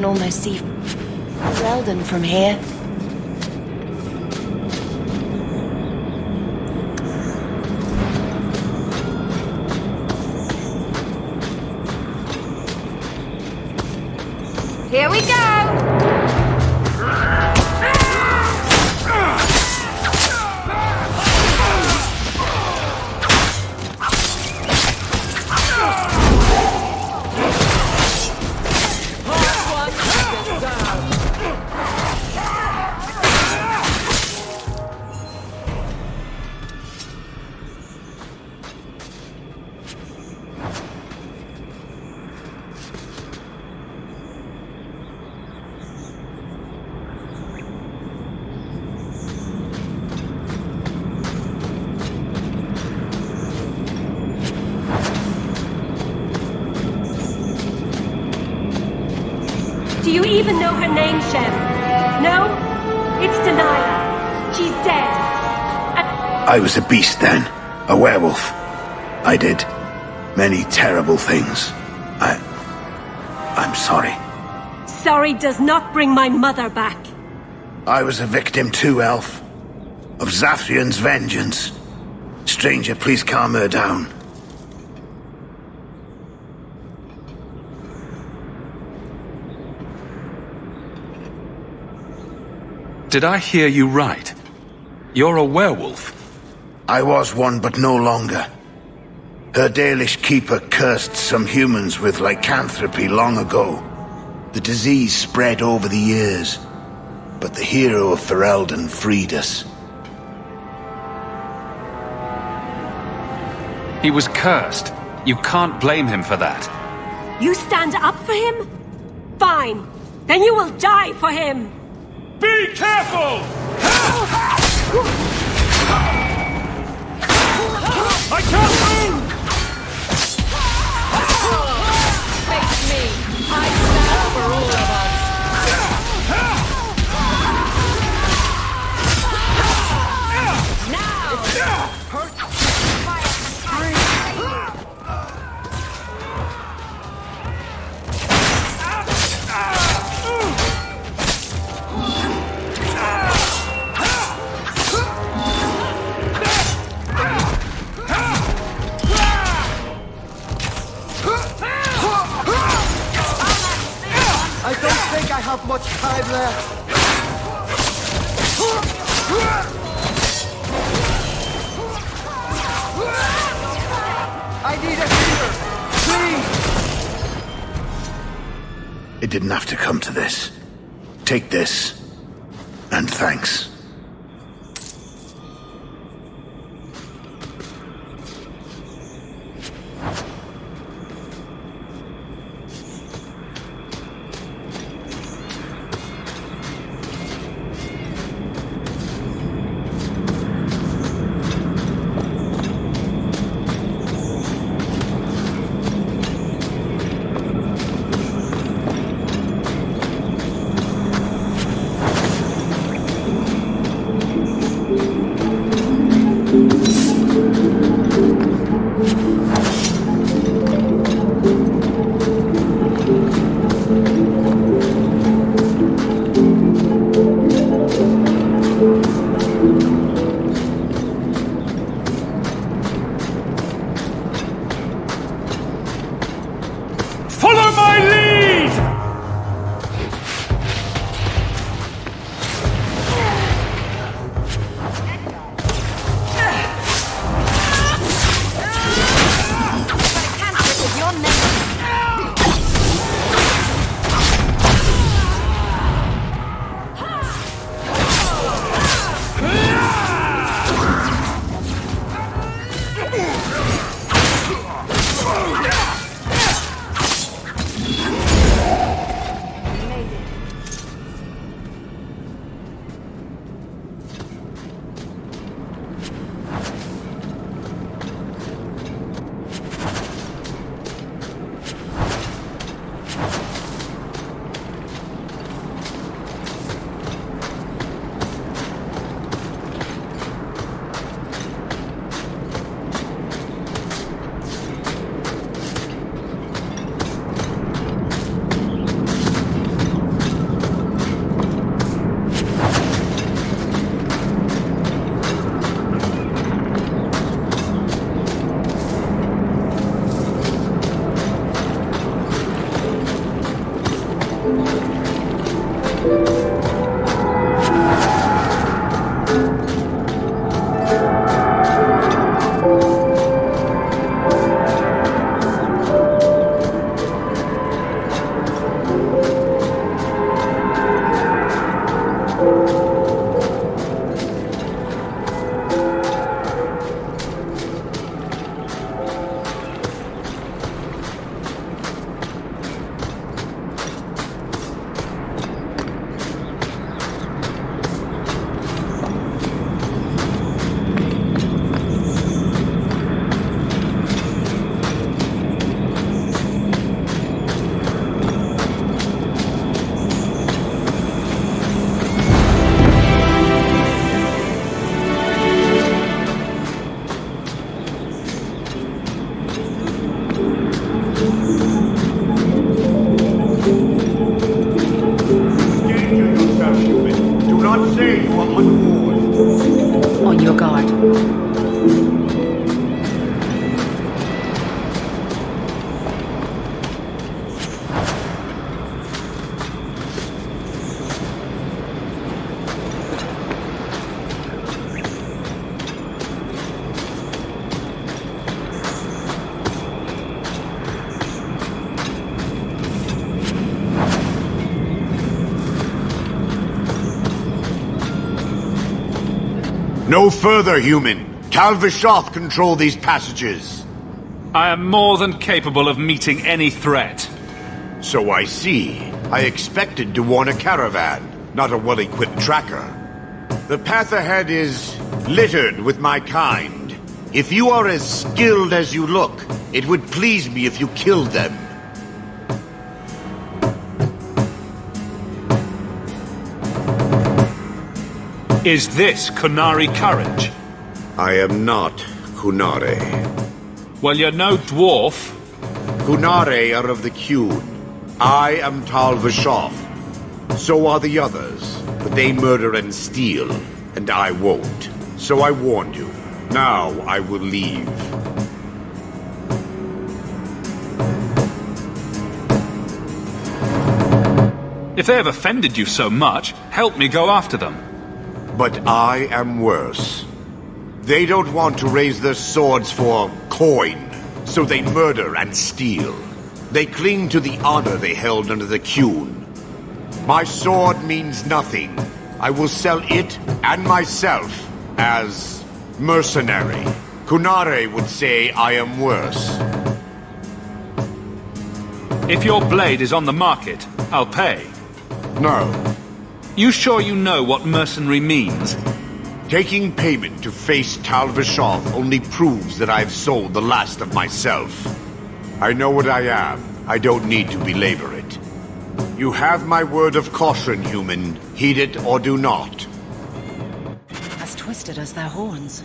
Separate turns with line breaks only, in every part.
can almost see Eldon from here.
Here we go!
Do you even know her name, Shem? No? It's Denial. She's dead.
I was a beast then. A werewolf. I did many terrible things. I'm sorry.
Sorry does not bring my mother back.
I was a victim too, Elf. Of Zathrian's vengeance. Stranger, please calm her down.
Did I hear you right? You're a werewolf?
I was one, but no longer. Her Dalish keeper cursed some humans with lycanthropy long ago. The disease spread over the years, but the hero of Ferelden freed us.
He was cursed. You can't blame him for that.
You stand up for him? Fine. Then you will die for him.
Be careful! I can't move!
Face me. I stand for all of us. Now!
I don't think I have much time left. I need a healer, please.
It didn't have to come to this. Take this, and thanks.
On your guard.
No further, human. Tal Vishoth control these passages.
I am more than capable of meeting any threat.
So I see. I expected to warn a caravan, not a well-equipped tracker. The path ahead is littered with my kind. If you are as skilled as you look, it would please me if you killed them.
Is this Kunari courage?
I am not Kunare.
Well, you're no dwarf.
Kunare are of the Qun. I am Tal Vishoth. So are the others, but they murder and steal, and I won't. So I warned you. Now I will leave.
If they have offended you so much, help me go after them.
But I am worse. They don't want to raise their swords for coin, so they murder and steal. They cling to the honor they held under the Qun. My sword means nothing. I will sell it and myself as mercenary. Kunare would say I am worse.
If your blade is on the market, I'll pay.
No.
You sure you know what mercenary means?
Taking payment to face Tal Vishoth only proves that I've sold the last of myself. I know what I am. I don't need to belabor it. You have my word of caution, human. Heed it or do not.
As twisted as their horns.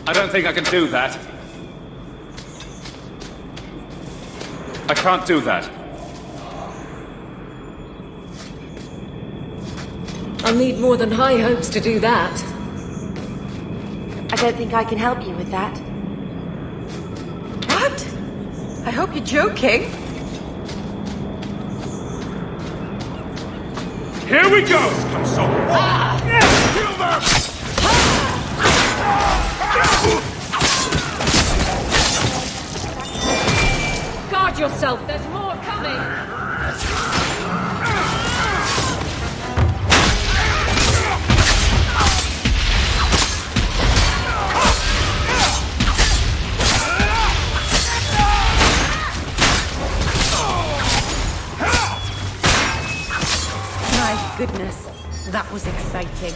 I don't think I can do that. I can't do that.
I'll need more than high hopes to do that.
I don't think I can help you with that.
What? I hope you're joking.
Here we go, konsol.
Guard yourself, there's more coming.
My goodness, that was exciting.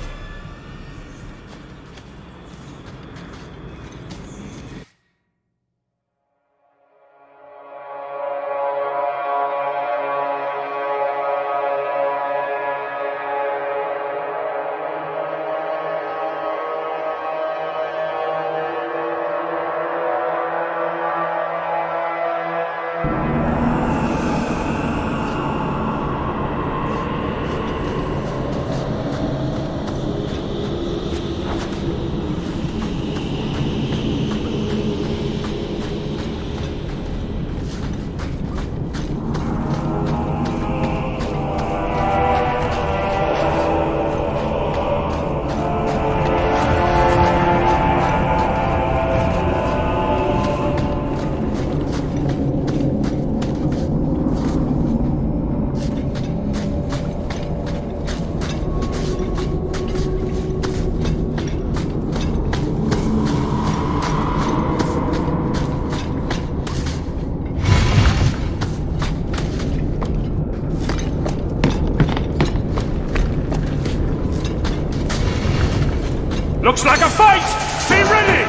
Looks like a fight! Be ready!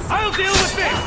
I'll deal with this!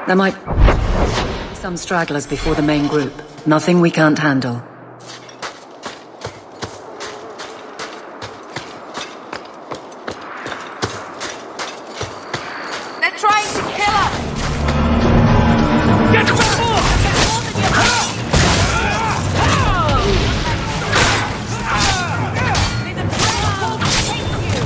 There might be some stragglers before the main group. Nothing we can't handle.
They're trying to kill us!
Get back!
May the dreadful take you!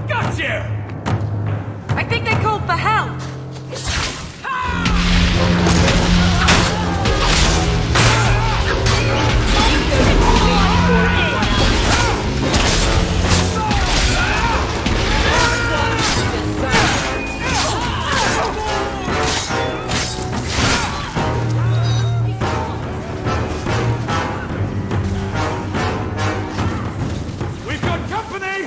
Got you!
I think they called for help!
We've got company!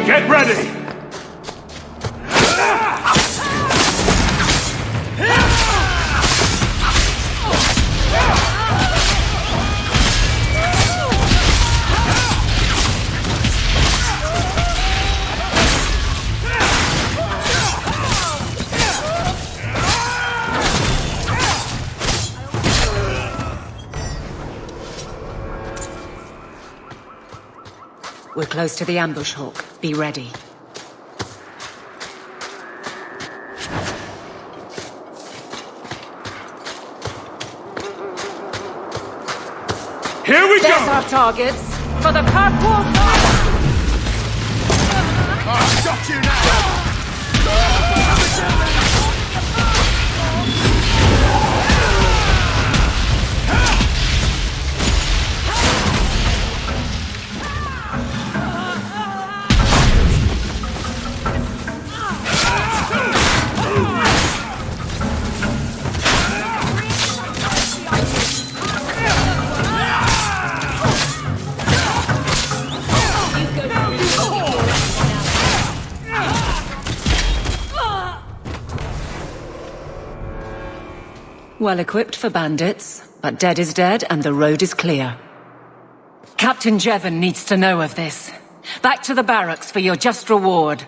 Get ready!
We're close to the ambush, Hawk. Be ready.
Here we
There's
go!
our targets! For the purple fire!
I've got you now!
Well equipped for bandits, but dead is dead and the road is clear. Captain Jevon needs to know of this. Back to the barracks for your just reward.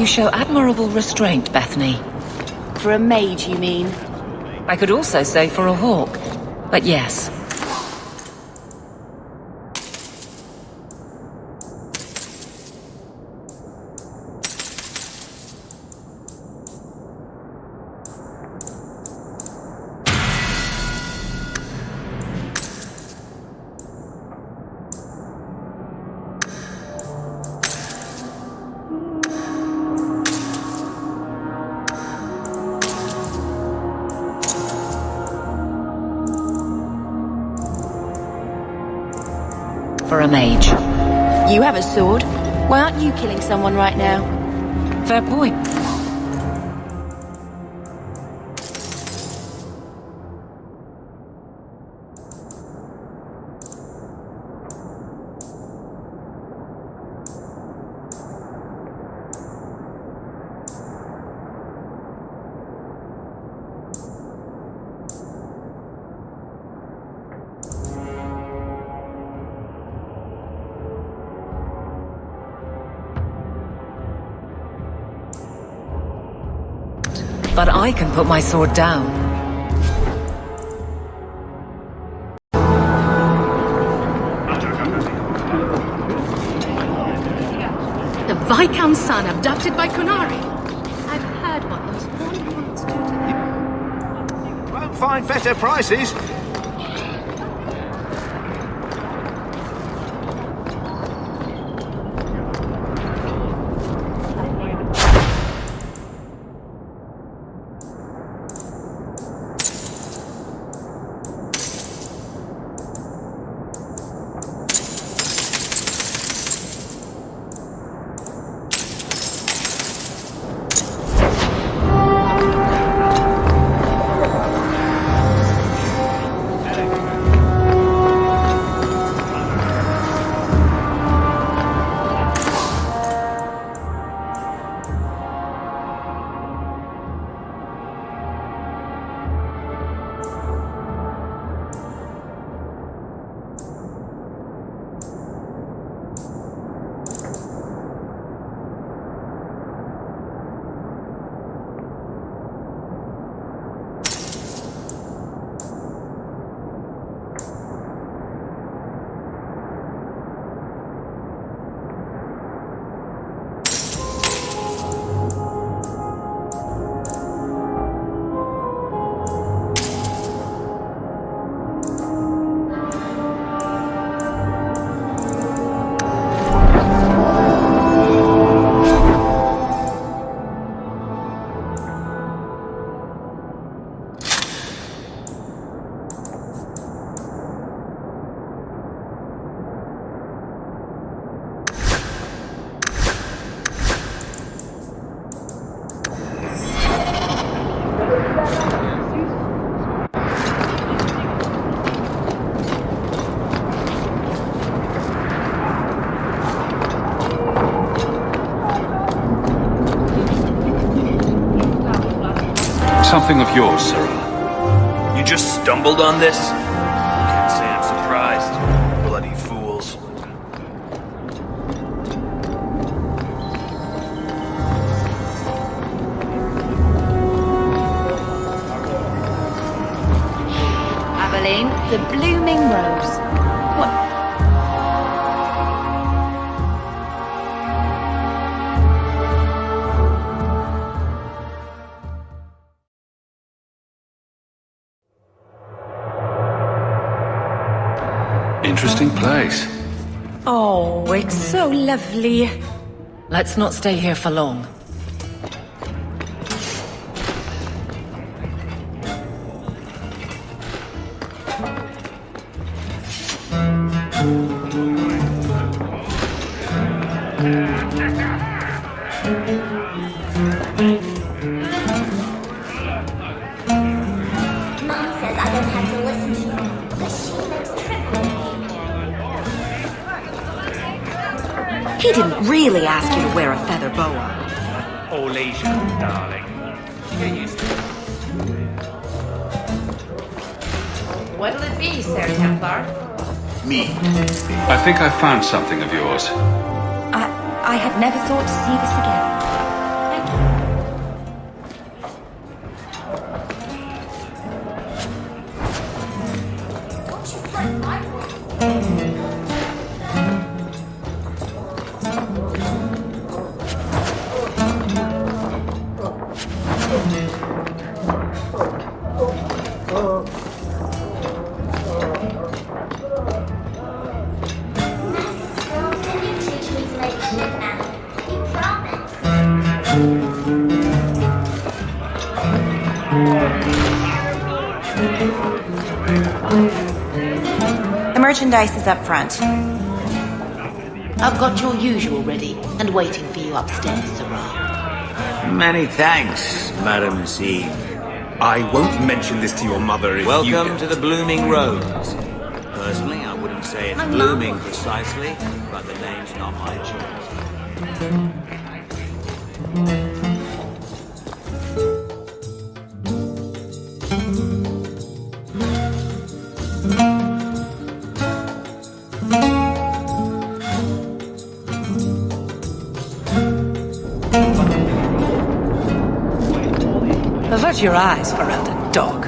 You show admirable restraint, Bethany.
For a mage, you mean?
I could also say for a hawk, but yes. For a mage.
You have a sword. Why aren't you killing someone right now?
Fair point. But I can put my sword down.
The Viscount's son abducted by Kunari. I've heard what those horny ones do to him.
Won't find better prices.
Something of yours, Sarah.
You just stumbled on this? Can't say I'm surprised. Bloody fools.
The blooming rose. What?
Interesting place.
Oh, it's so lovely. Let's not stay here for long.
Mom says I don't have to listen to her, because she makes triple.
He didn't really ask you to wear a feather boa.
All Asians, darling. Get used to it.
What'll it be, Sir Templar?
Me.
I think I found something of yours.
I had never thought to see this again.
Don't you hurt my work. Can you teach me to make shit now? You promise.
The merchandise is up front.
I've got your usual ready and waiting for you upstairs, Sirrah.
Many thanks, Madam C.
I won't mention this to your mother if you...
Welcome to the Blooming Rose. Personally, I wouldn't say it's blooming precisely, but the name's not my choice.
Avert your eyes, Veranda dog.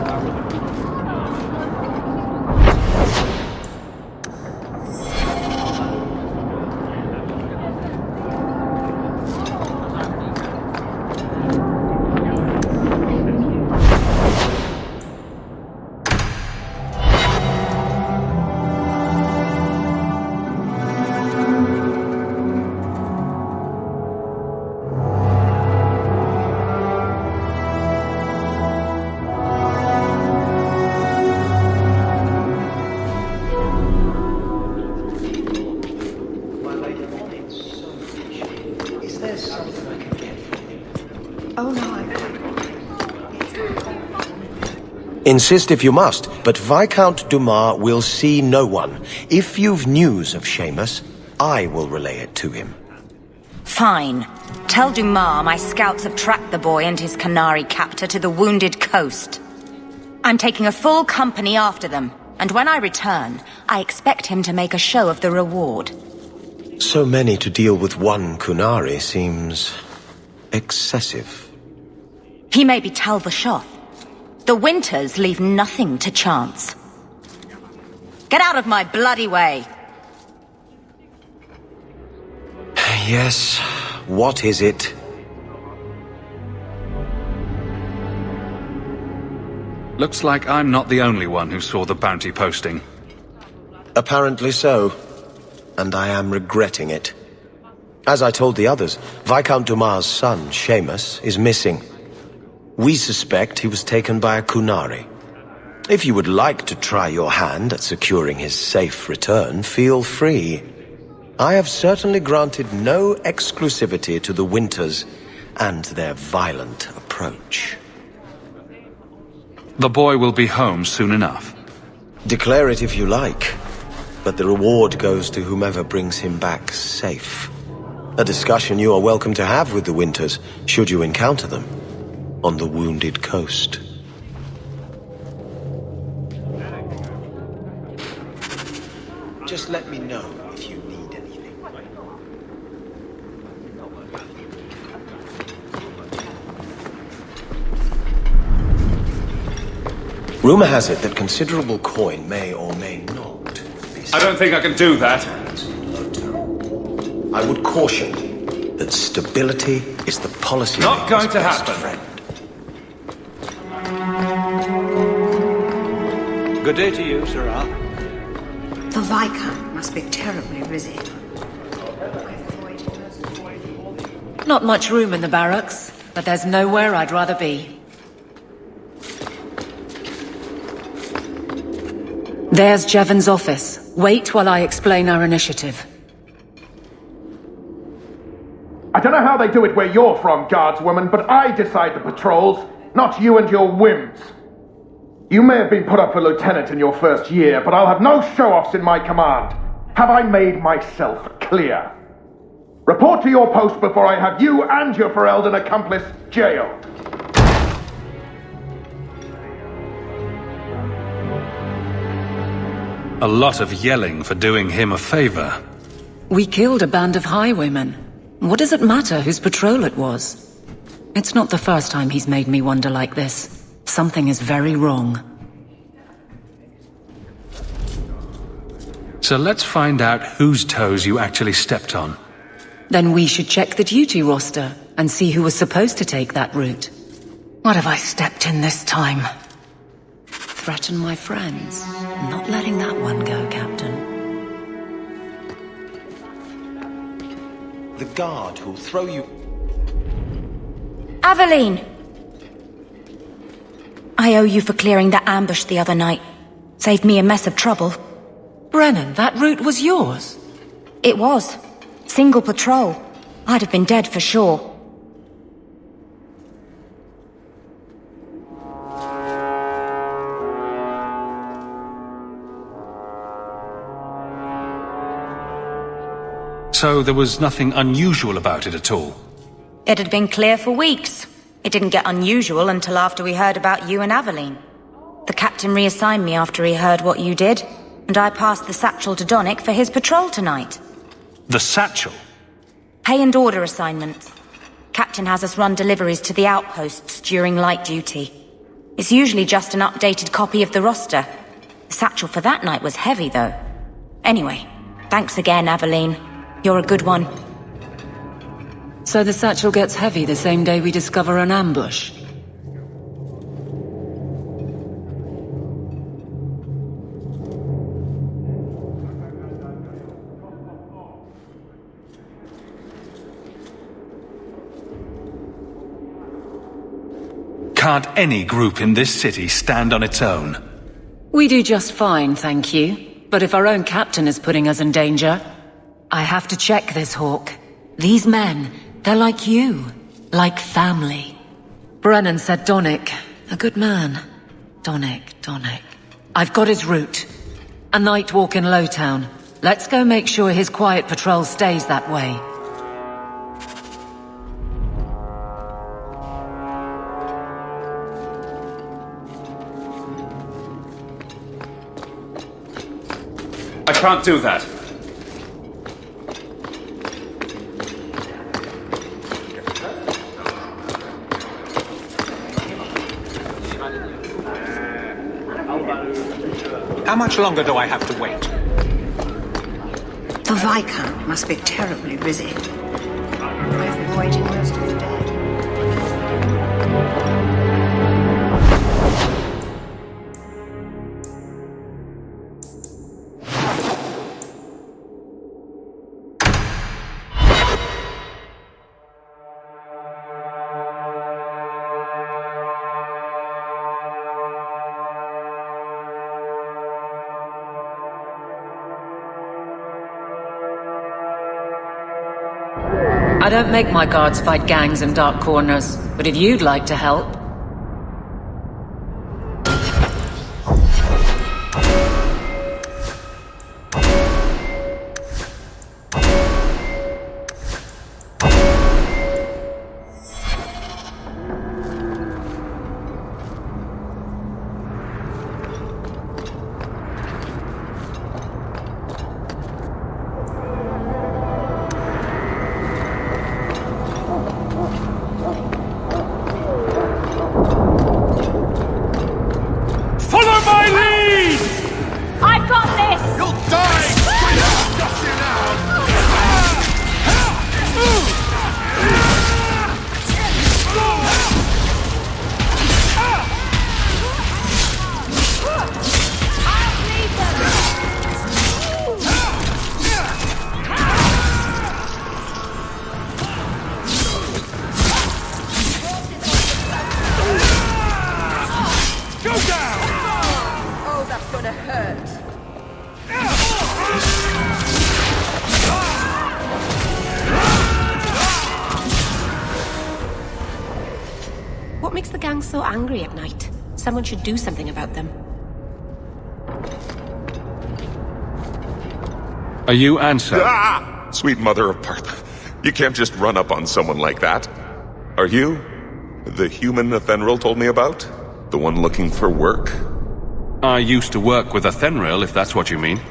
Insist if you must, but Viscount Dumas will see no one. If you've news of Seamus, I will relay it to him.
Fine. Tell Dumas my scouts have tracked the boy and his Canary captor to the wounded coast. I'm taking a full company after them, and when I return, I expect him to make a show of the reward.
So many to deal with one Kunari seems... excessive.
He may be Tal the Shoth. The Winters leave nothing to chance. Get out of my bloody way!
Yes, what is it?
Looks like I'm not the only one who saw the bounty posting.
Apparently so, and I am regretting it. As I told the others, Viscount Dumas' son, Seamus, is missing. We suspect he was taken by a Kunari. If you would like to try your hand at securing his safe return, feel free. I have certainly granted no exclusivity to the Winters and their violent approach.
The boy will be home soon enough.
Declare it if you like, but the reward goes to whomever brings him back safe. A discussion you are welcome to have with the Winters, should you encounter them on the wounded coast. Just let me know if you need anything. Rumor has it that considerable coin may or may not be...
I don't think I can do that.
I would caution that stability is the policy...
Not going to happen.
Friend.
Good day to you, Sirrah.
The Viscount must be terribly busy.
Not much room in the barracks, but there's nowhere I'd rather be. There's Jevon's office. Wait while I explain our initiative.
I don't know how they do it where you're from, guardswoman, but I decide the patrols, not you and your whims. You may have been put up for lieutenant in your first year, but I'll have no show-offs in my command. Have I made myself clear? Report to your post before I have you and your Ferelden accomplice jailed.
A lot of yelling for doing him a favor.
We killed a band of highwaymen. What does it matter whose patrol it was? It's not the first time he's made me wonder like this. Something is very wrong.
So let's find out whose toes you actually stepped on.
Then we should check the duty roster and see who was supposed to take that route. What have I stepped in this time? Threaten my friends. I'm not letting that one go, Captain.
The guard who'll throw you...
Aveline! I owe you for clearing that ambush the other night. Saved me a mess of trouble.
Brennan, that route was yours?
It was. Single patrol. I'd have been dead for sure.
So there was nothing unusual about it at all?
It had been clear for weeks. It didn't get unusual until after we heard about you and Aveline. The captain reassigned me after he heard what you did, and I passed the satchel to Donick for his patrol tonight.
The satchel?
Pay and order assignments. Captain has us run deliveries to the outposts during light duty. It's usually just an updated copy of the roster. The satchel for that night was heavy, though. Anyway, thanks again, Aveline. You're a good one.
So the satchel gets heavy the same day we discover an ambush?
Can't any group in this city stand on its own?
We do just fine, thank you. But if our own captain is putting us in danger, I have to check this, Hawk. These men, they're like you. Like family. Brennan said Donick. A good man. Donick. I've got his route. A night walk in Lowtown. Let's go make sure his quiet patrol stays that way.
I can't do that.
How much longer do I have to wait?
The Viscount must be terribly busy. I've been waiting most of the day.
I don't make my guards fight gangs in dark corners, but if you'd like to help...
gang so angry at night? Someone should do something about them.
Are you Ansel?
Ah! Sweet mother of you can't just run up on someone like that. Are you the human Athenril told me about? The one looking for work?
I used to work with Athenril, if that's what you mean.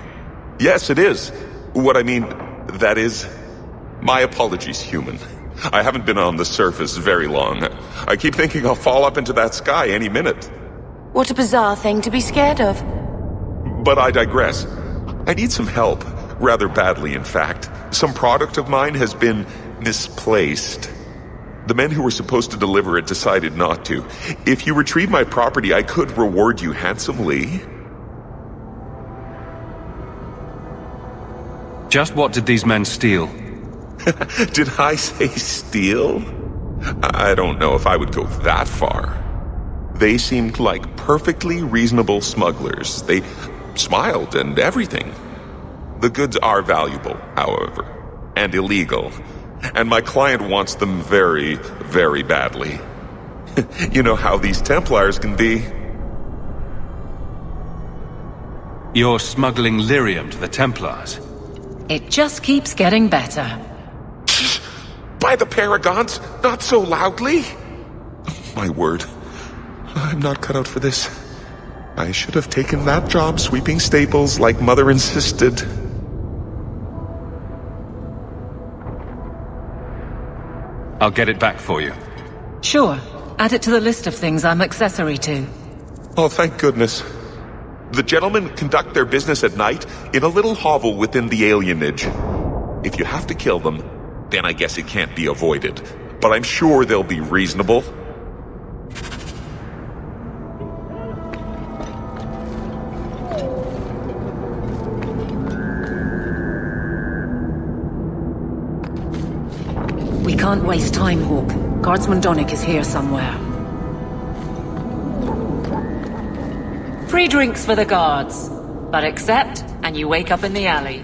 Yes, it is. What I mean, that is... My apologies, human. I haven't been on the surface very long. I keep thinking I'll fall up into that sky any minute.
What a bizarre thing to be scared of.
But I digress. I need some help. Rather badly, in fact. Some product of mine has been misplaced. The men who were supposed to deliver it decided not to. If you retrieve my property, I could reward you handsomely.
Just what did these men steal?
Did I say steal? I don't know if I would go that far. They seemed like perfectly reasonable smugglers. They smiled and everything. The goods are valuable, however, and illegal. And my client wants them very, very badly. You know how these Templars can be.
You're smuggling lyrium to the Templars.
It just keeps getting better.
By the Paragons, not so loudly. My word, I'm not cut out for this. I should have taken that job sweeping stables like Mother insisted.
I'll get it back for you.
Sure. Add it to the list of things I'm accessory to.
Oh, thank goodness. The gentlemen conduct their business at night in a little hovel within the alienage. If you have to kill them, then I guess it can't be avoided. But I'm sure they'll be reasonable.
We can't waste time, Hawk. Guardsman Donick is here somewhere. Free drinks for the guards. But accept, and you wake up in the alley.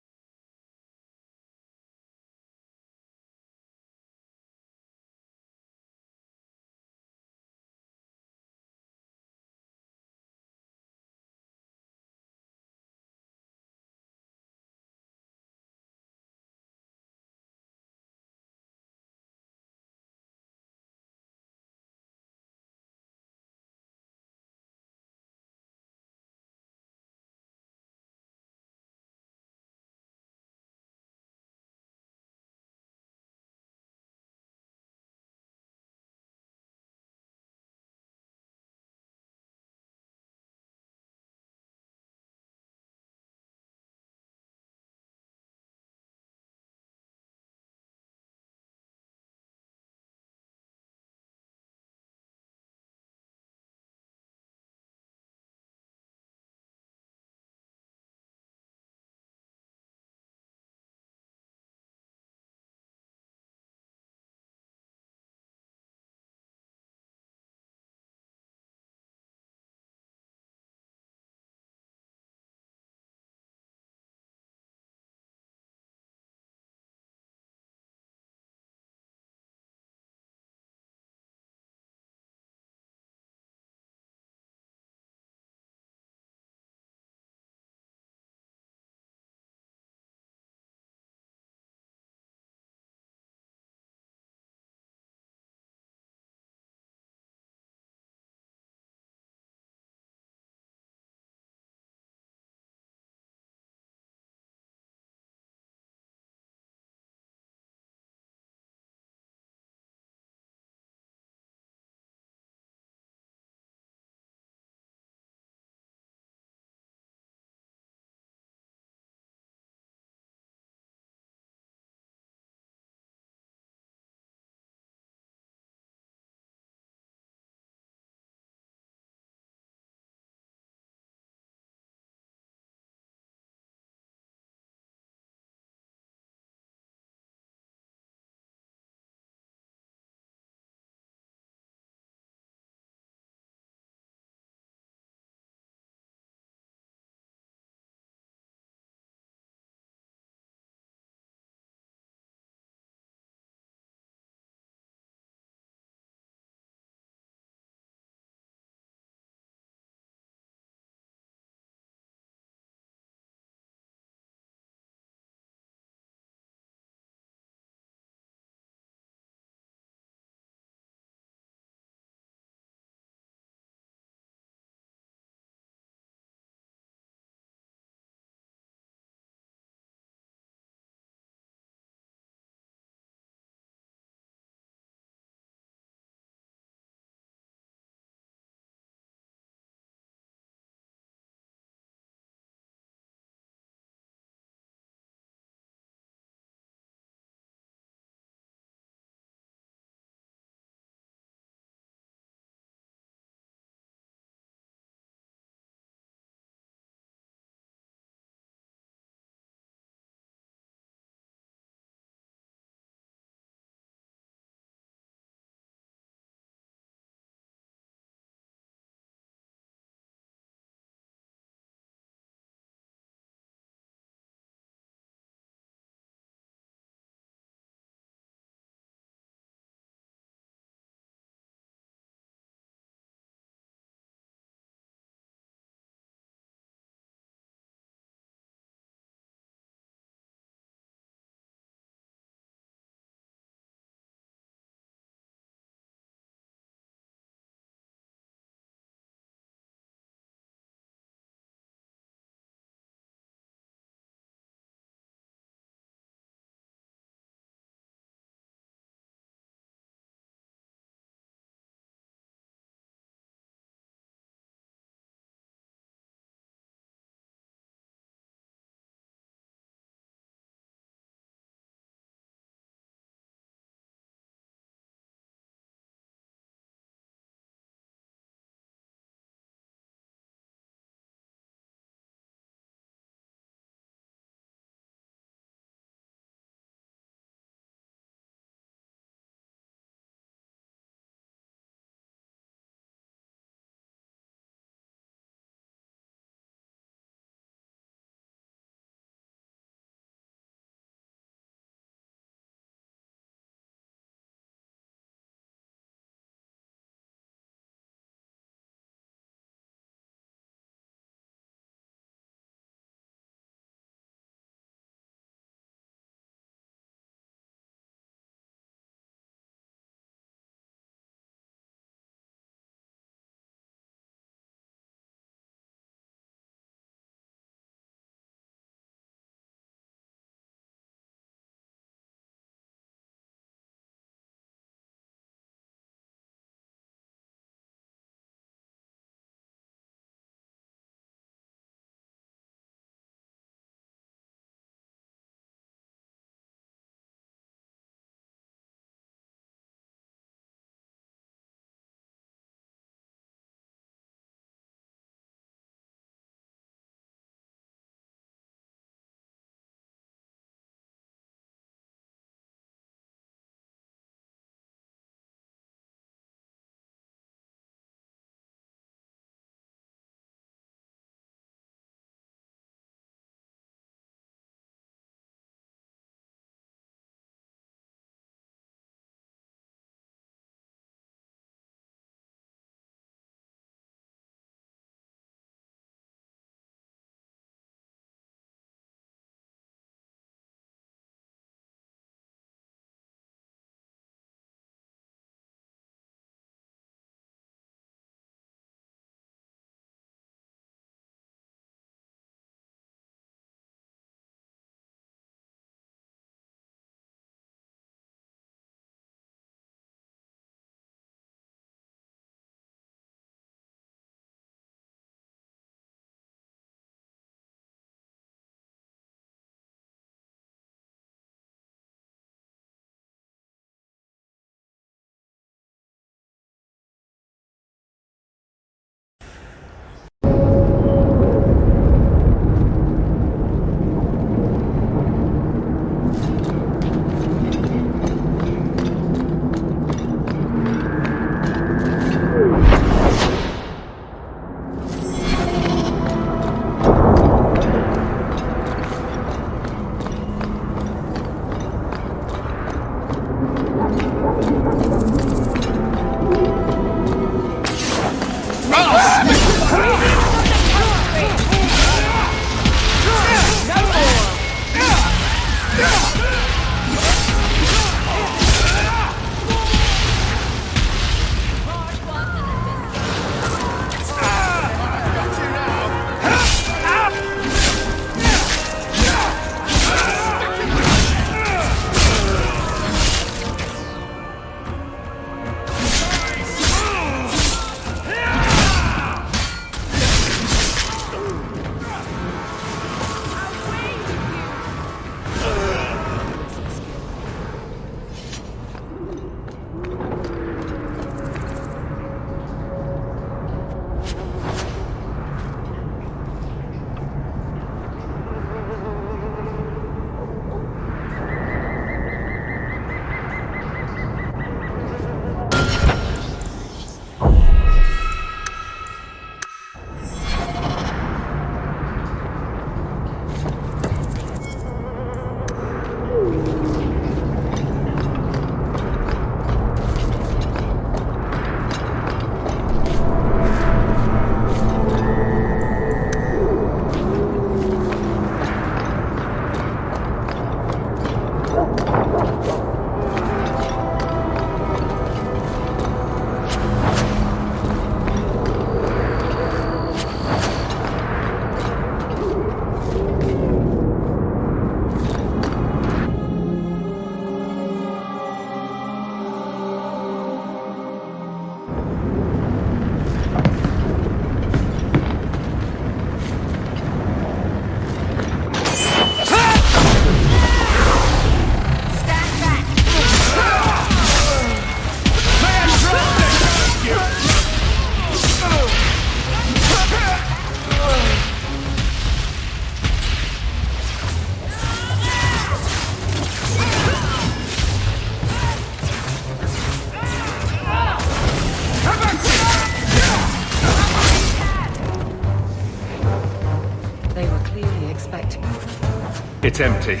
It's empty.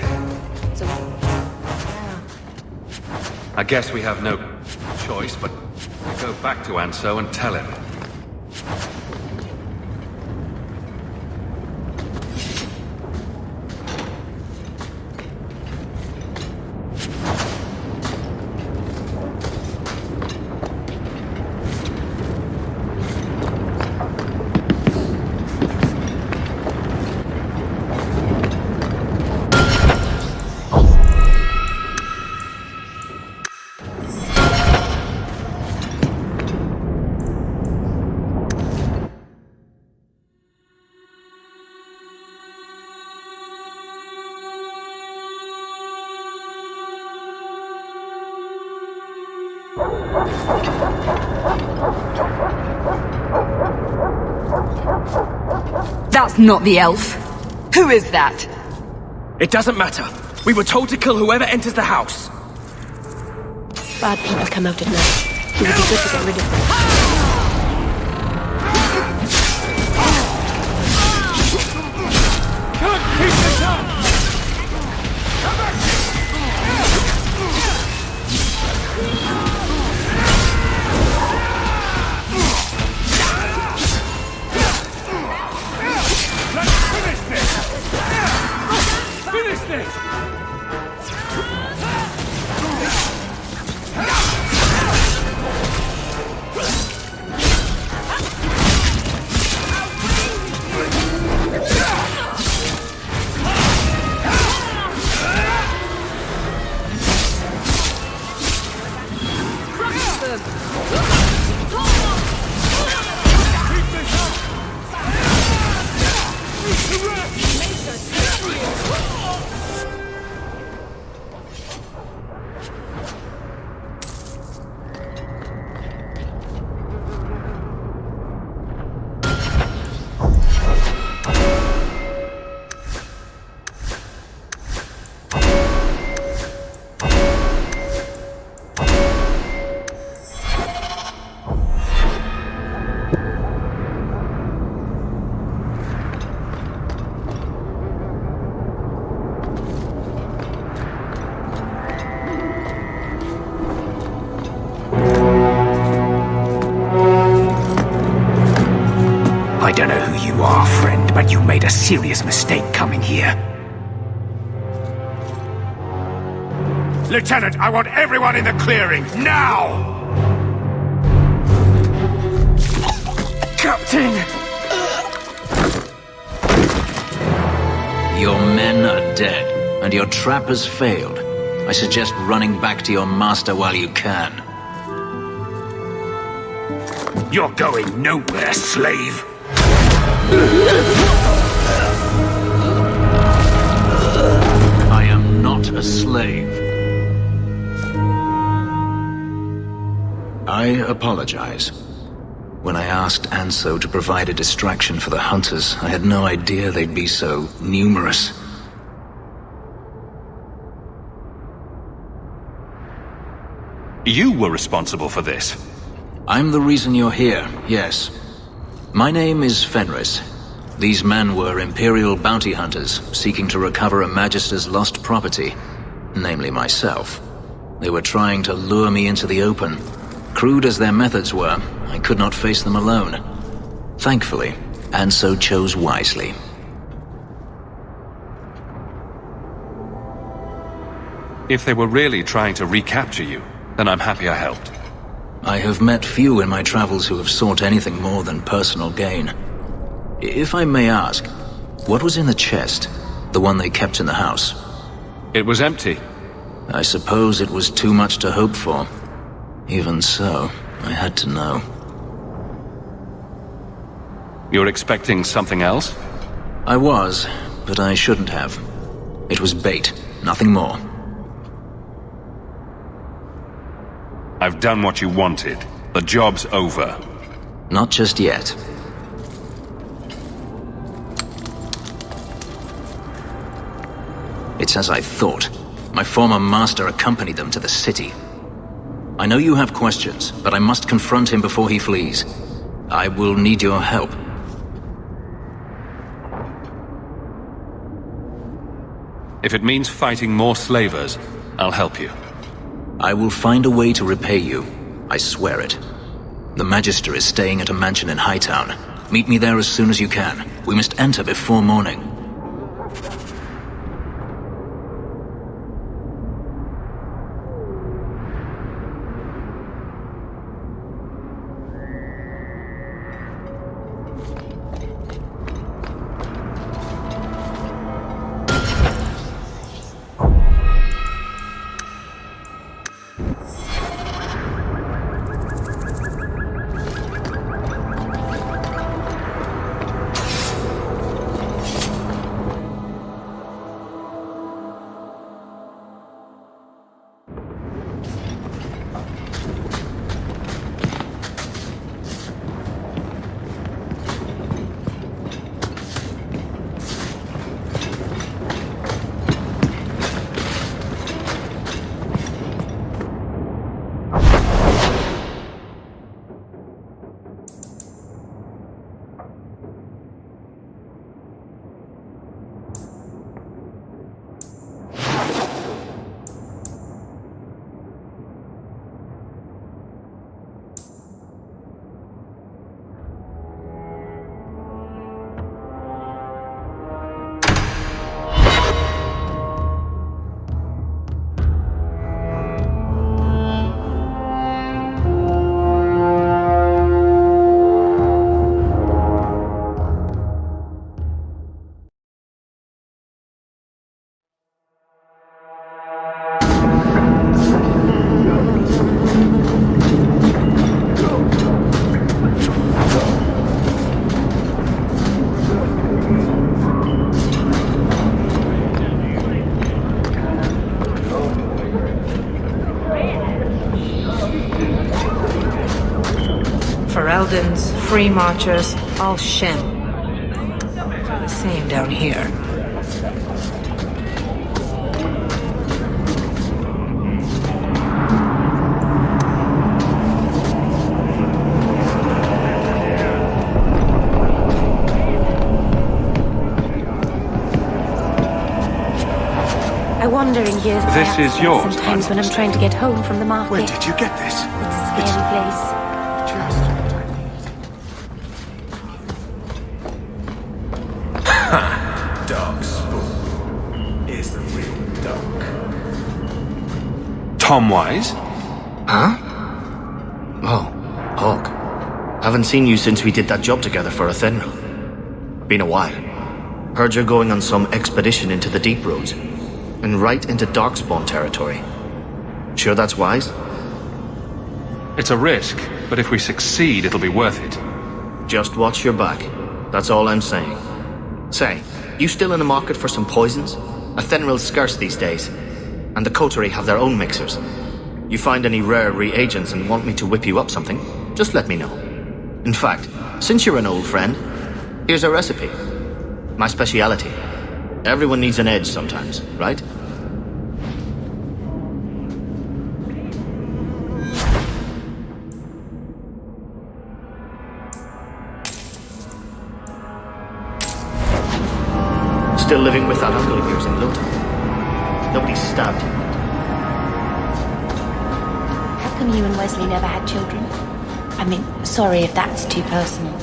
I guess we have no choice but to go back to Anso and tell him.
That's not the elf. Who is that?
It doesn't matter. We were told to kill whoever enters the house.
Bad people come out at night. It would be good to get rid of them.
I don't know who you are, friend, but you made a serious mistake coming here.
Lieutenant, I want everyone in the clearing, now!
Captain!
Your men are dead, and your trap has failed. I suggest running back to your master while you can.
You're going nowhere, slave!
I am not a slave. I apologize. When I asked Anso to provide a distraction for the hunters, I had no idea they'd be so numerous.
You were responsible for this.
I'm the reason you're here, yes. My name is Fenris. These men were Imperial bounty hunters, seeking to recover a Magister's lost property, namely myself. They were trying to lure me into the open. Crude as their methods were, I could not face them alone. Thankfully, Anso chose wisely.
If they were really trying to recapture you, then I'm happy I helped.
I have met few in my travels who have sought anything more than personal gain. If I may ask, what was in the chest? The one they kept in the house?
It was empty.
I suppose it was too much to hope for. Even so, I had to know.
You're expecting something else?
I was, but I shouldn't have. It was bait, nothing more.
I've done what you wanted. The job's over.
Not just yet. It's as I thought. My former master accompanied them to the city. I know you have questions, but I must confront him before he flees. I will need your help.
If it means fighting more slavers, I'll help you.
I will find a way to repay you. I swear it. The Magister is staying at a mansion in Hightown. Meet me there as soon as you can. We must enter before morning.
Free marchers, all Shem. The same down here.
I wander in years.
This is yours,
sometimes when I'm trying to get home from the market.
Where did you get this?
It's a scary place.
Dark Spoon is the real dark.
Tom Wise?
Huh? Oh, Hawk. Haven't seen you since we did that job together for Athenra. Been a while. Heard you're going on some expedition into the Deep Roads. And right into Darkspawn territory. Sure that's wise?
It's a risk, but if we succeed, it'll be worth it.
Just watch your back. That's all I'm saying. Say, you still in the market for some poisons? Athenril's scarce these days. And the coterie have their own mixers. You find any rare reagents and want me to whip you up something, just let me know. In fact, since you're an old friend, here's a recipe. My speciality. Everyone needs an edge sometimes, right? Still living with that uncle of yours in Lota. Nobody stabbed him.
How come you and Wesley never had children? I mean, sorry if that's too personal.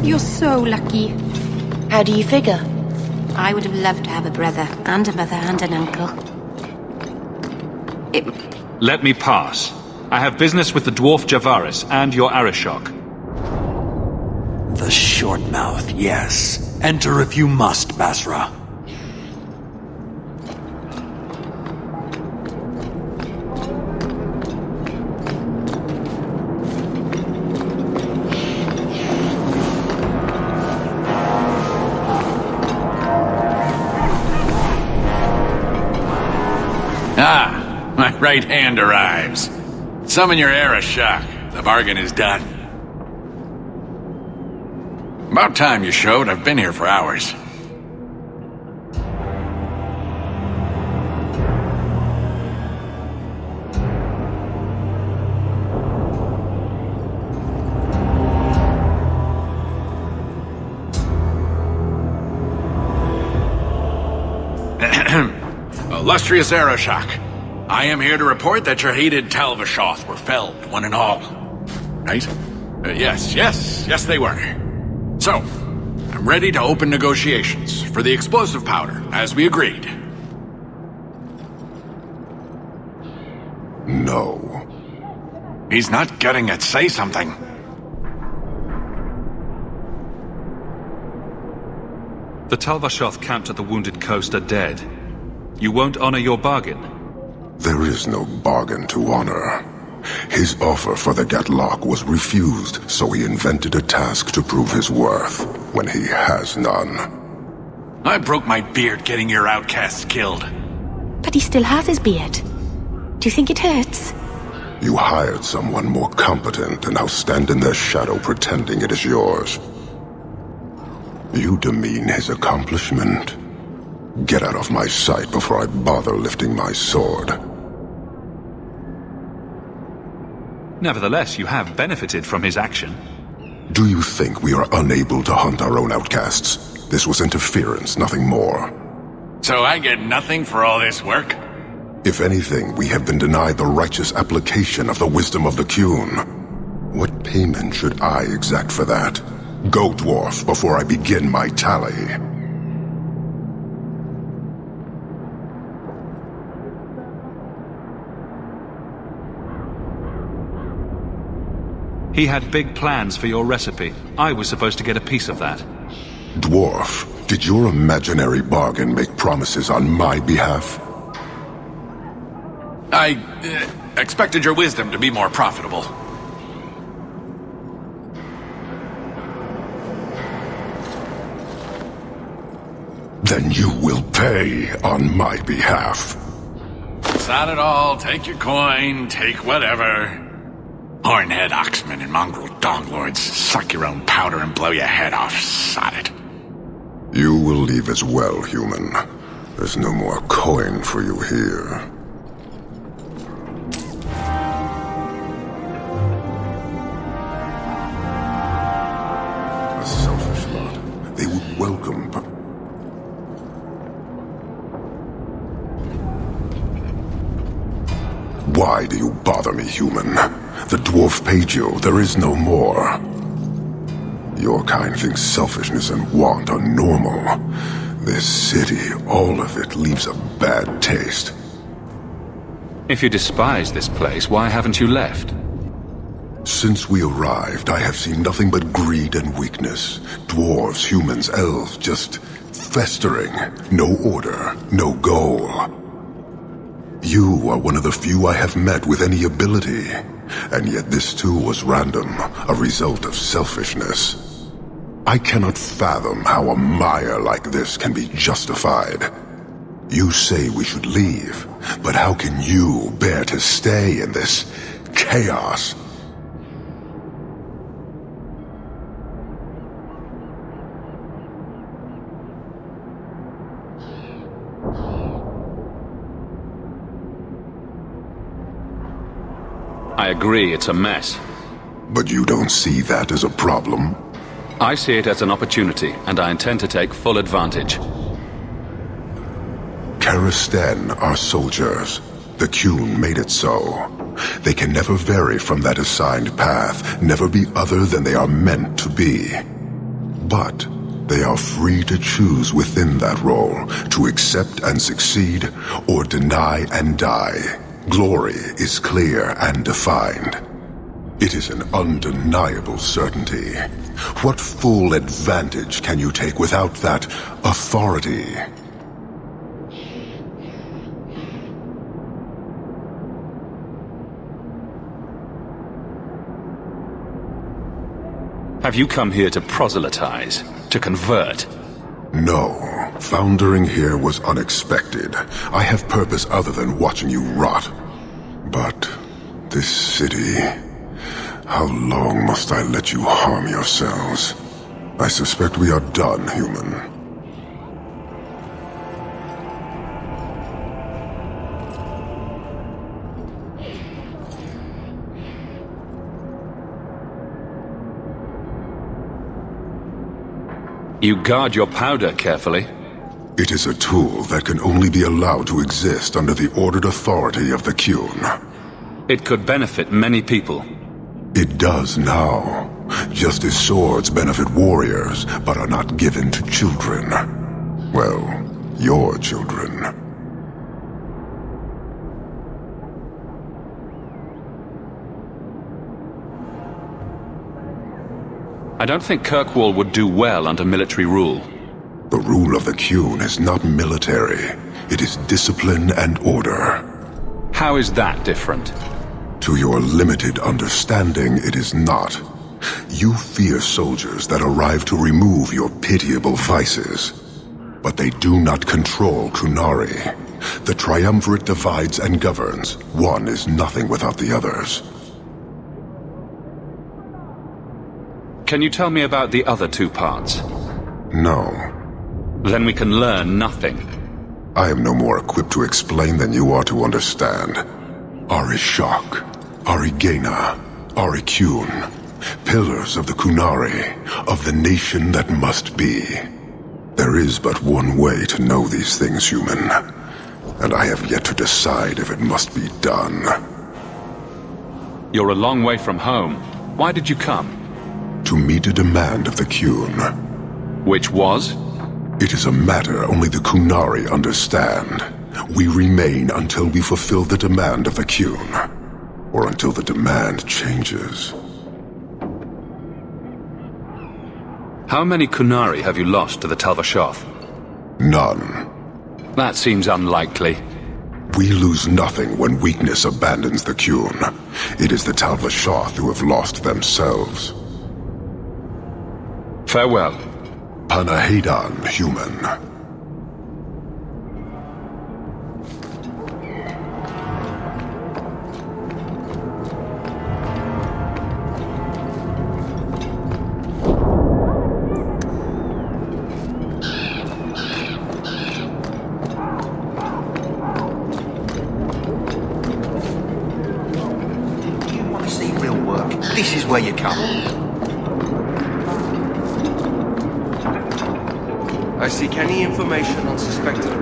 You're so lucky. How do you figure? I would have loved to have a brother, and a mother, and an uncle.
Let me pass. I have business with the dwarf Javaris and your Arishok.
The short mouth, yes. Enter if you must, Basra. Ah, my right hand arrives. Summon your era shock. The bargain is done. About time you showed. I've been here for hours. Illustrious Aeroshok, I am here to report that your hated Talvashoth were felled, one and all. Right? Yes, they were. So, I'm ready to open negotiations for the explosive powder, as we agreed.
No.
He's not getting it. Say something.
The Talvashoth camped at the Wounded Coast are dead. You won't honor your bargain?
There is no bargain to honor. His offer for the Gatlock was refused, so he invented a task to prove his worth, when he has none.
I broke my beard getting your outcasts killed.
But he still has his beard. Do you think it hurts?
You hired someone more competent and now stand in their shadow pretending it is yours. You demean his accomplishment. Get out of my sight before I bother lifting my sword.
Nevertheless, you have benefited from his action.
Do you think we are unable to hunt our own outcasts? This was interference, nothing more.
So I get nothing for all this work?
If anything, we have been denied the righteous application of the wisdom of the Qun. What payment should I exact for that? Go, dwarf, before I begin my tally.
He had big plans for your recipe. I was supposed to get a piece of that.
Dwarf, did your imaginary bargain make promises on my behalf?
I expected your wisdom to be more profitable.
Then you will pay on my behalf.
Sod it all, take your coin, take whatever. Hornhead oxmen and mongrel donglords, suck your own powder and blow your head off, sod it.
You will leave as well, human. There's no more coin for you here. A selfish lot. They would welcome... Why do you bother me, human? The dwarf paid you. There is no more. Your kind thinks selfishness and want are normal. This city, all of it, leaves a bad taste.
If you despise this place, why haven't you left?
Since we arrived, I have seen nothing but greed and weakness. Dwarves, humans, elves, just festering. No order, no goal. You are one of the few I have met with any ability. And yet this too was random, a result of selfishness. I cannot fathom how a mire like this can be justified. You say we should leave, but how can you bear to stay in this chaos?
I agree, it's a mess.
But you don't see that as a problem?
I see it as an opportunity, and I intend to take full advantage.
Karastan are soldiers. The Qun made it so. They can never vary from that assigned path, never be other than they are meant to be. But they are free to choose within that role, to accept and succeed, or deny and die. Glory is clear and defined. It is an undeniable certainty. What full advantage can you take without that authority?
Have you come here to proselytize? To convert?
No.
Foundering here was unexpected. I have purpose other than watching you rot. But this city... How long must I let you harm yourselves? I suspect we are done, human.
You guard your powder carefully.
It is a tool that can only be allowed to exist under the ordered authority of the Qun.
It could benefit many people.
It does now. Just as swords benefit warriors, but are not given to children. Well, your children.
I don't think Kirkwall would do well under military rule.
The rule of the Qun is not military. It is discipline and order.
How is that different?
To your limited understanding, it is not. You fear soldiers that arrive to remove your pitiable vices. But they do not control Kunari. The Triumvirate divides and governs. One is nothing without the others.
Can you tell me about the other two parts?
No.
Then we can learn nothing.
I am no more equipped to explain than you are to understand. Arishak, Arigena, Arikyun, pillars of the Kunari, of the nation that must be. There is but one way to know these things, human, and I have yet to decide if it must be done.
You're a long way from home. Why did you come?
To meet a demand of the Qun.
Which was?
It is a matter only the Kunari understand. We remain until we fulfill the demand of the Qun. Or until the demand changes.
How many Kunari have you lost to the Tal-Vashoth?
None.
That seems unlikely.
We lose nothing when weakness abandons the Qun. It is the Tal-Vashoth who have lost themselves.
Farewell.
Panahedan, human.
You want to see real work? This is where you come. I seek any information on suspected...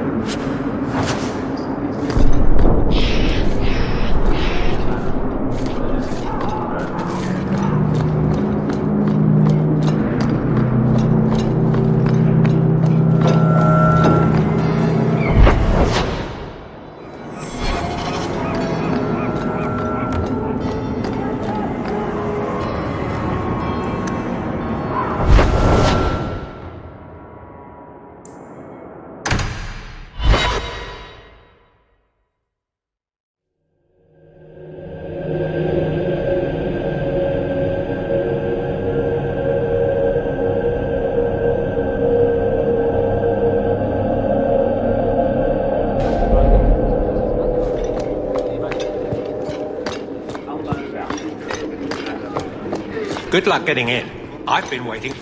Good luck getting in. I've been waiting.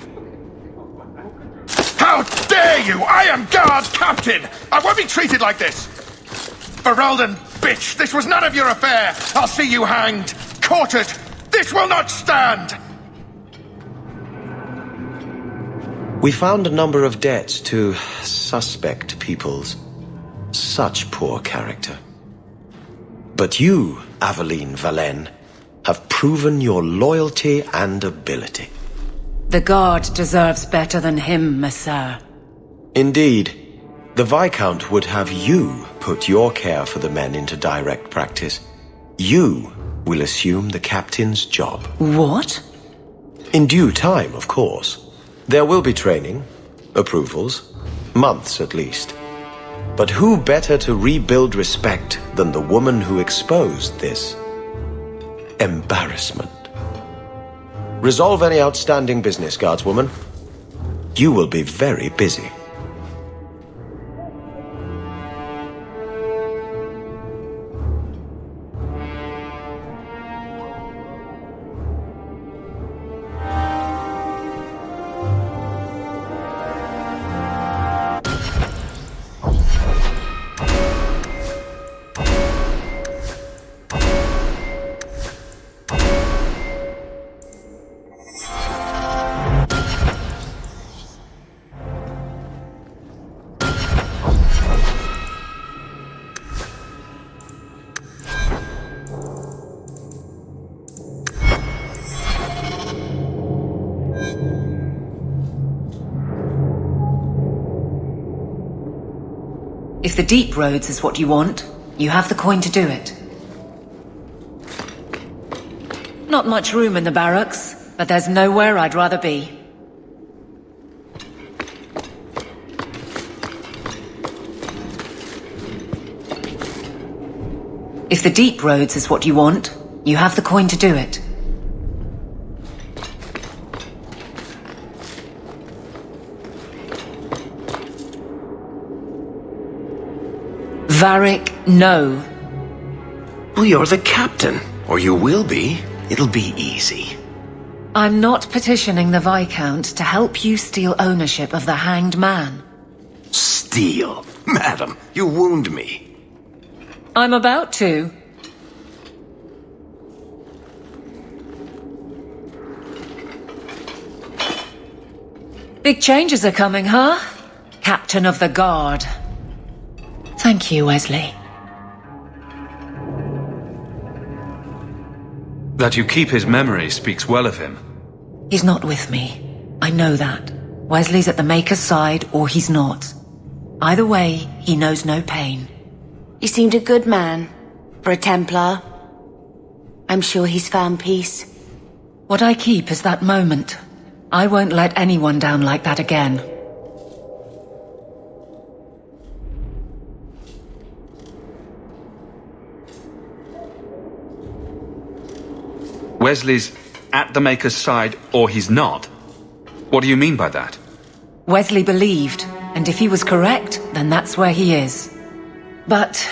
How dare you! I am guard captain! I won't be treated like this! Ferelden, bitch! This was none of your affair! I'll see you hanged! Quartered! This will not stand!
We found a number of debts to suspect peoples. Such poor character. But you, Aveline Valen, have proven your loyalty and ability.
The guard deserves better than him, Messire.
Indeed. The Viscount would have you put your care for the men into direct practice. You will assume the captain's job.
What?
In due time, of course. There will be training, approvals, months at least. But who better to rebuild respect than the woman who exposed this embarrassment? Resolve any outstanding business, guardswoman. You will be very busy.
the deep roads is what you want, you have the coin to do it. Not much room in the barracks, but there's nowhere I'd rather be. If the deep roads is what you want, you have the coin to do it. Varric, no.
Well, you're the captain. Or you will be. It'll be easy.
I'm not petitioning the Viscount to help you steal ownership of the Hanged Man.
Steal? Madam, you wound me.
I'm about to. Big changes are coming, huh? Captain of the Guard. Thank you, Wesley.
That you keep his memory speaks well of him.
He's not with me. I know that. Wesley's at the Maker's side, or he's not. Either way, he knows no pain.
He seemed a good man. For a Templar. I'm sure he's found peace.
What I keep is that moment. I won't let anyone down like that again.
Wesley's at the Maker's side, or he's not? What do you mean by that?
Wesley believed, and if he was correct, then that's where he is. But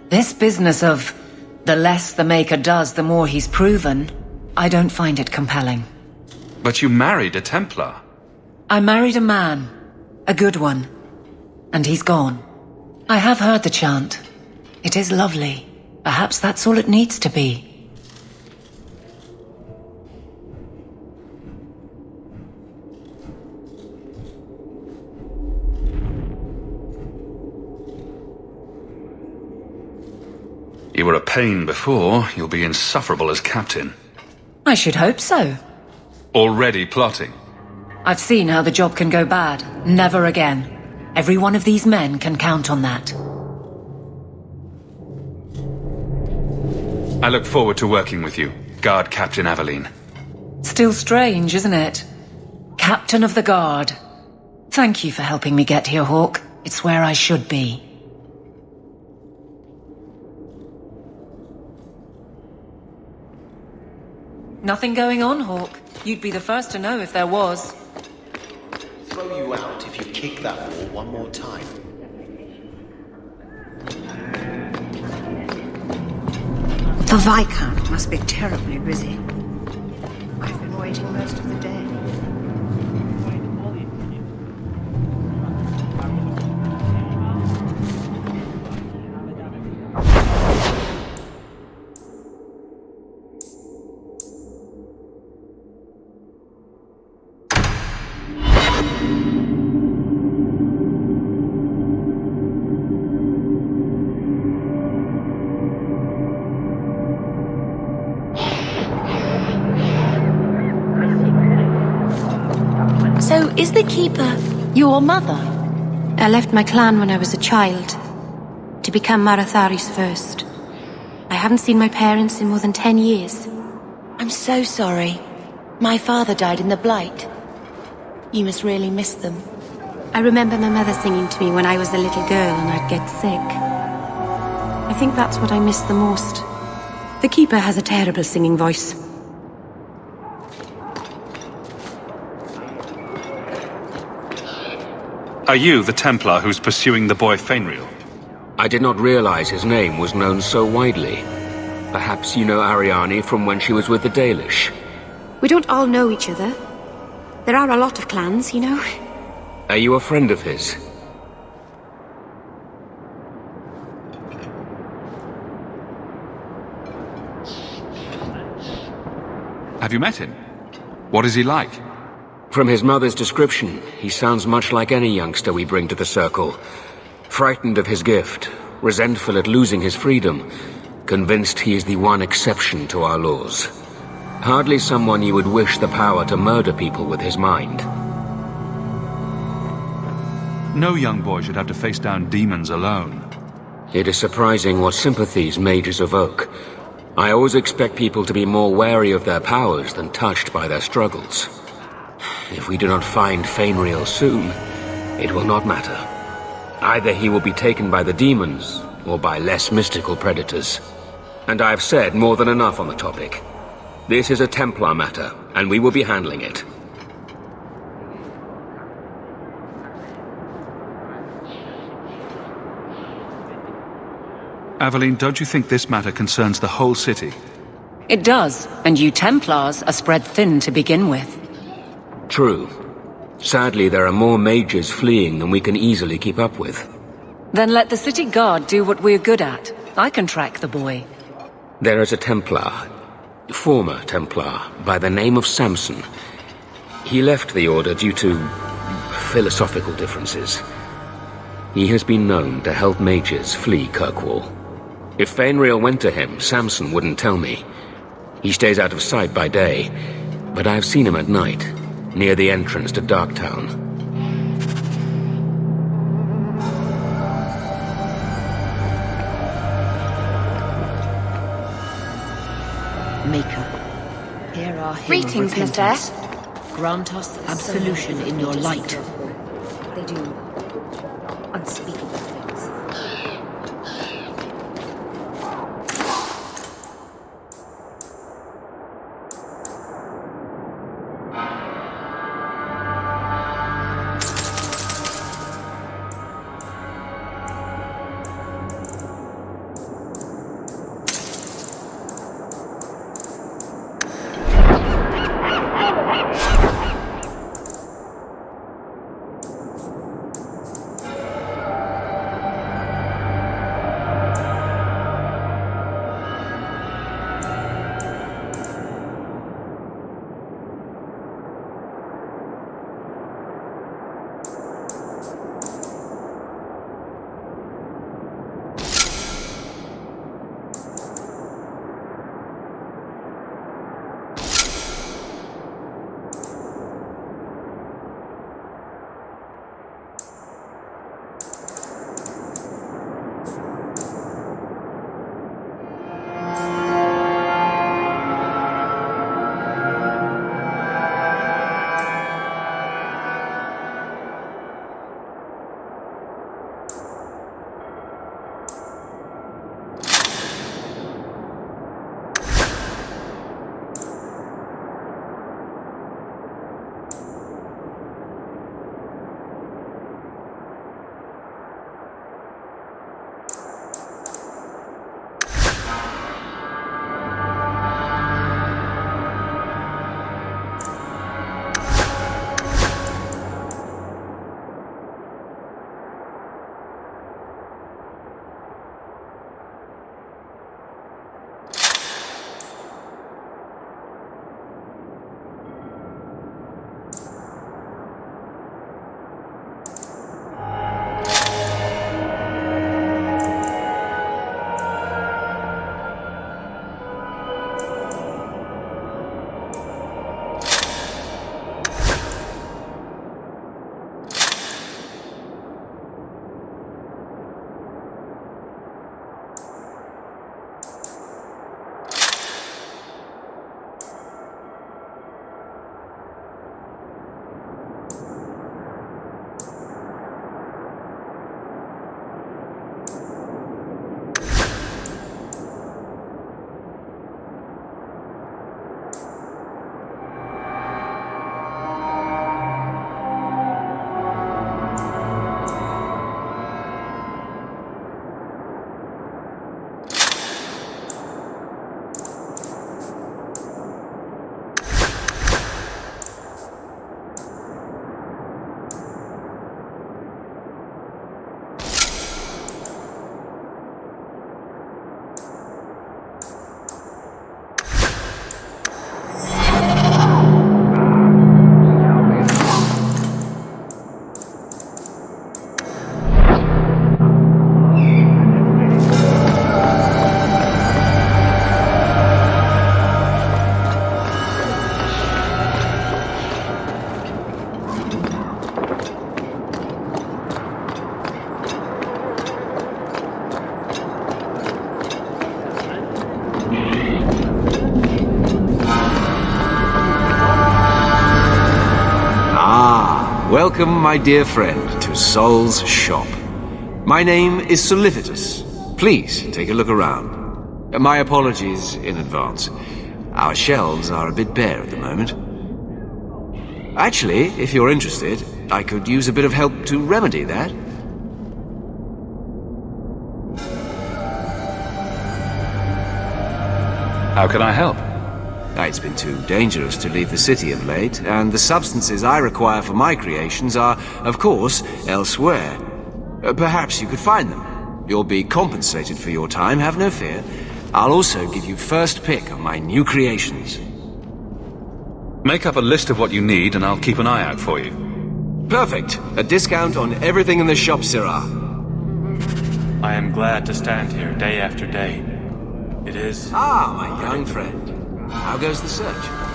this business of the less the Maker does, the more he's proven, I don't find it compelling.
But you married a Templar.
I married a man. A good one. And he's gone. I have heard the chant. It is lovely. Perhaps that's all it needs to be.
You were a pain before, you'll be insufferable as captain.
I should hope so.
Already plotting.
I've seen how the job can go bad. Never again. Every one of these men can count on that.
I look forward to working with you, Guard Captain Aveline.
Still strange, isn't it? Captain of the Guard. Thank you for helping me get here, Hawk. It's where I should be. Nothing going on, Hawk. You'd be the first to know if there was.
Throw you out if you kick that wall one more time.
The Viscount must be terribly busy. I've been waiting most of the day.
So, is the Keeper your mother? I left my clan when I was a child, to become Marathari's first. I haven't seen my parents in more than 10 years. I'm so sorry. My father died in the Blight. You must really miss them. I remember my mother singing to me when I was a little girl and I'd get sick. I think that's what I miss the most. The Keeper has a terrible singing voice.
Are you the Templar who's pursuing the boy Fainriel?
I did not realize his name was known so widely. Perhaps you know Ariane from when she was with the Dalish.
We don't all know each other. There are a lot of clans, you know.
Are you a friend of his?
Have you met him? What is he like?
From his mother's description, he sounds much like any youngster we bring to the Circle. Frightened of his gift, resentful at losing his freedom, convinced he is the one exception to our laws. Hardly someone you would wish the power to murder people with his mind.
No young boy should have to face down demons alone.
It is surprising what sympathies mages evoke. I always expect people to be more wary of their powers than touched by their struggles. If we do not find Fainriel soon, it will not matter. Either he will be taken by the demons, or by less mystical predators. And I have said more than enough on the topic. This is a Templar matter, and we will be handling it.
Aveline, don't you think this matter concerns the whole city?
It does, and you Templars are spread thin to begin with.
True. Sadly, there are more mages fleeing than we can easily keep up with.
Then let the city guard do what we're good at. I can track the boy.
There is a Templar, former Templar, by the name of Samson. He left the Order due to philosophical differences. He has been known to help mages flee Kirkwall. If Fainriel went to him, Samson wouldn't tell me. He stays out of sight by day, but I've seen him at night, near the entrance to Darktown.
Maker, here are
Greetings, Mister.
Grant us absolution in your light.
They do unspeakable things.
Welcome, my dear friend, to Sol's shop. My name is Solicitus. Please, take a look around. My apologies in advance. Our shelves are a bit bare at the moment. Actually, if you're interested, I could use a bit of help to remedy that.
How can I help?
It's been too dangerous to leave the city of late, and the substances I require for my creations are, of course, elsewhere. Perhaps you could find them. You'll be compensated for your time, have no fear. I'll also give you first pick of my new creations.
Make up a list of what you need, and I'll keep an eye out for you.
Perfect. A discount on everything in the shop, Sirrah.
I am glad to stand here day after day. It is...
Ah, my young friend. How goes the search?